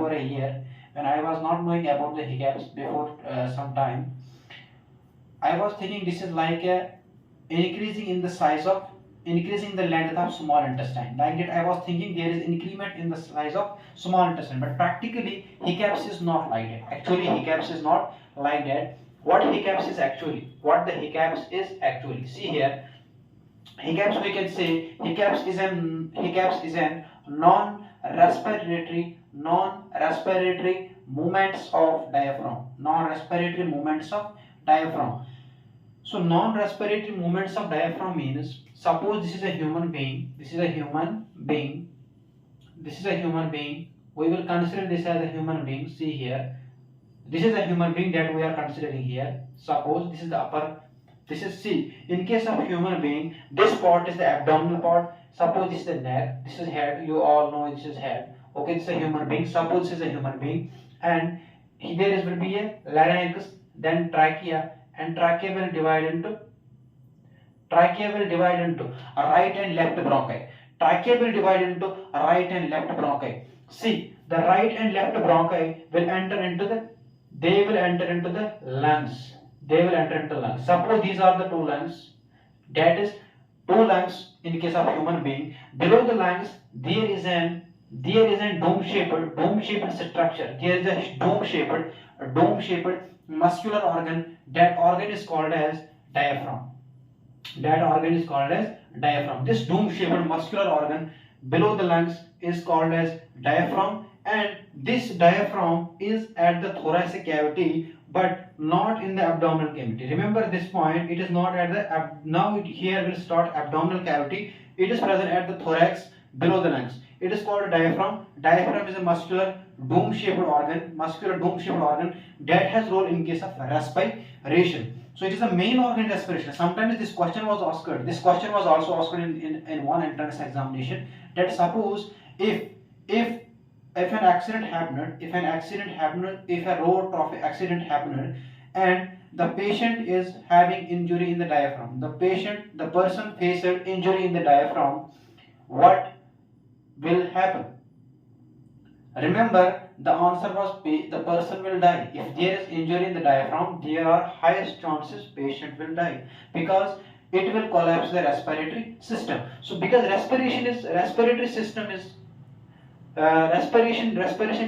before a year, when I was not knowing about the hiccups before some time, I was thinking this is like a increasing in the size of increasing the length of small intestine. Like that, I was thinking there is increment in the size of small intestine, but practically hiccups is not like that. Actually, hiccups is not like that. What hiccups is actually? What the hiccups is actually? See here, hiccups we can say hiccups is an non-respiratory movements of diaphragm. Non-respiratory movements of diaphragm. So non-respiratory movements of diaphragm means, suppose this is a human being, this is a human being, this is a human being, we will consider this as a human being. See here, this is a human being that we are considering here. Suppose this is the upper, this is C. In case of human being, this part is the abdominal part. Suppose this is the neck, this is head, you all know this is head. Okay, this is a human being. Suppose this is a human being, and there will be a larynx, then trachea, and trachea will divide into right and left bronchi. Trachea will divide into right and left bronchi. See, the right and left bronchi will enter into the lungs. They will enter into lungs. Suppose these are the two lungs. That is two lungs in case of human being. Below the lungs there is an dome-shaped structure. There is a dome-shaped muscular organ. That organ is called as diaphragm. This dome-shaped muscular organ below the lungs is called as diaphragm, and this diaphragm is at the thoracic cavity but not in the abdominal cavity. Remember this point, it is not at the here will start abdominal cavity. It is present at the thorax below the lungs. It is called a diaphragm. Diaphragm is a muscular dome-shaped organ that has role in case of respiration. So it is the main organ in respiration. Sometimes this question was asked. This question was also asked in one entrance examination, that suppose if an accident happened, if a road traffic accident happened, and the patient is having injury in the diaphragm, the person faced injury in the diaphragm, what will happen? Remember, the answer was the person will die. If there is injury in the diaphragm, there are highest chances patient will die, because it will collapse the respiratory system. So because respiration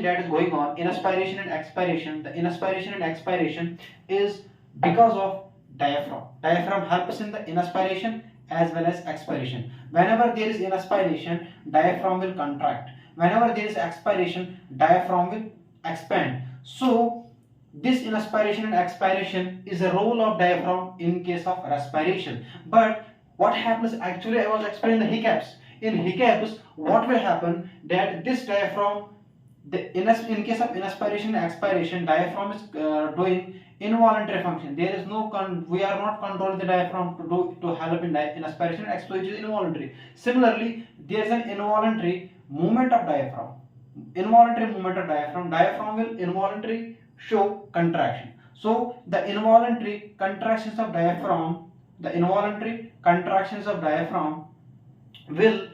that is going on, inspiration and expiration, the inspiration and expiration is because of diaphragm. Diaphragm helps in the inspiration as well as expiration. Whenever there is inspiration, diaphragm will contract. Whenever there is expiration, diaphragm will expand. So this inspiration and expiration is a role of diaphragm in case of respiration. But what happens, actually I was explaining the hiccups. In hiccups, what will happen, that this diaphragm, in case of inspiration and expiration, diaphragm is doing involuntary function. There is no we are not controlling the diaphragm to help in inspiration and expiration, is involuntary. Similarly, there is an involuntary movement of diaphragm. Diaphragm will involuntarily show contraction. So the involuntary contractions of diaphragm will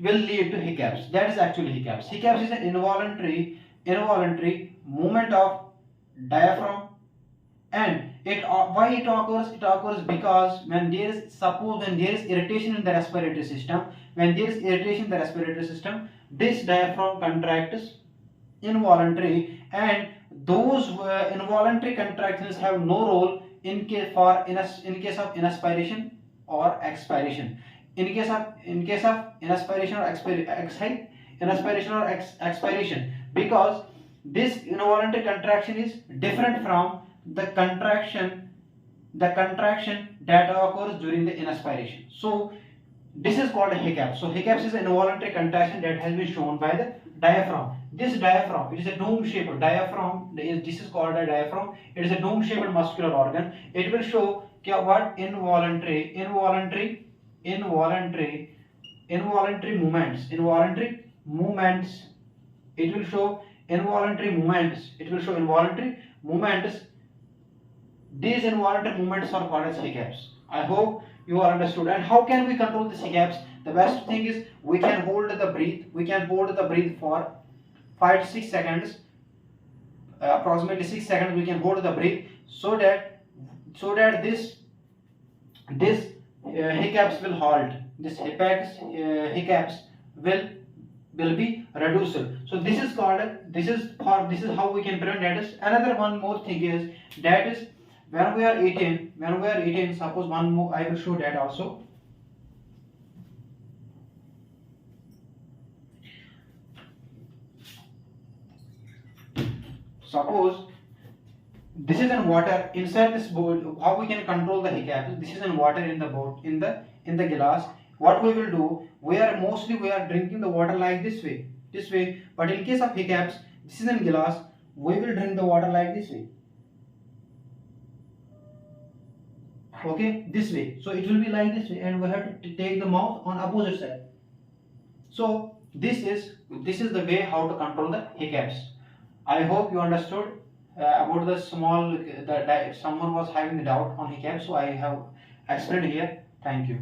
lead to hiccups. That is actually hiccups. Hiccups is an involuntary movement of diaphragm, and why it occurs? It occurs because when there is irritation in the respiratory system, this diaphragm contracts involuntary, and those involuntary contractions have no role in case of inspiration or expiration. In case of inspiration or expiration, because this involuntary contraction is different from the contraction that occurs during the inspiration. So this is called a hiccup. So hiccups is an involuntary contraction that has been shown by the diaphragm. This diaphragm, it is a dome-shaped diaphragm. This is called a diaphragm. It is a dome-shaped muscular organ. It will show what involuntary movements. It will show involuntary movements. These involuntary movements are called as hiccups. I hope you are understood. And how can we control these hiccups? The best thing is we can hold the breath. For 5 to 6 seconds, approximately 6 seconds we can hold the breath, so that this hiccups will halt. This hiccups will be reduced. So this is called, this is how we can prevent that. Is another one more thing is, that is when we are eating, suppose one more I will show that also. Suppose this is in water inside this bowl. How we can control the hiccups? This is in water in the bowl, in the glass. What we will do, we are drinking the water like this way, but in case of hiccups, this is in glass, we will drink the water like this way. Okay, this way. So it will be like this way, and we have to take the mouth on opposite side. So this is the way how to control the hiccups. I hope you understood about the small, someone was having the doubt on hiccups, so I have explained here. Thank you.